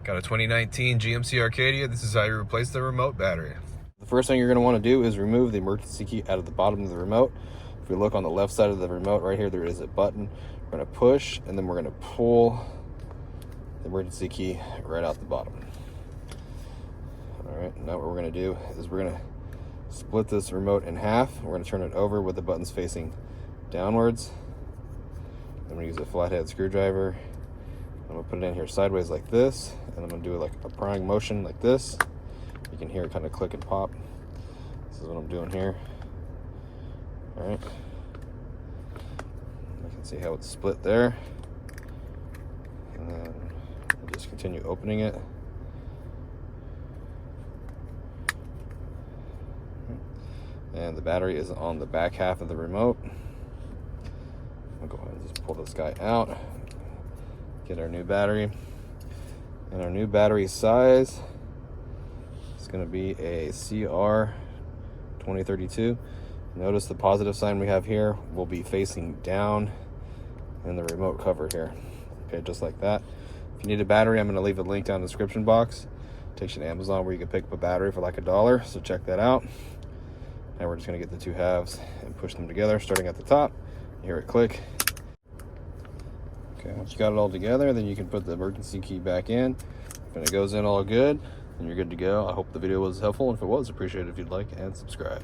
Got a 2019 GMC Acadia. This is how you replace the remote battery. The first thing you're going to want to do is remove the emergency key out of the bottom of the remote. If we look on the left side of the remote right here, there is a button. We're going to push and then we're going to pull the emergency key right out the bottom. All right, now what we're going to do is we're going to split this remote in half. We're going to turn it over with the buttons facing downwards. Then we use a flathead screwdriver. I'm going to put it in here sideways like this, and I'm going to do like a prying motion like this. You can hear it kind of click and pop. This is what I'm doing here. All right. You can see how it's split there. And then we'll just continue opening it. And the battery is on the back half of the remote. I'll go ahead and just pull this guy out. Get our new battery. And our new battery size is going to be a CR 2032. Notice the positive sign we have here will be facing down in the remote cover here. Okay, just like that. If you need a battery, I'm going to leave a link down in the description box. It takes you to Amazon where you can pick up a battery for like $1, so check that out. Now we're just going to get the two halves and push them together, starting at the top. You hear it click. Okay, once you got it all together, then you can put the emergency key back in. When it goes in all good, then you're good to go. I hope the video was helpful. If it was, appreciate it if you'd like and subscribe.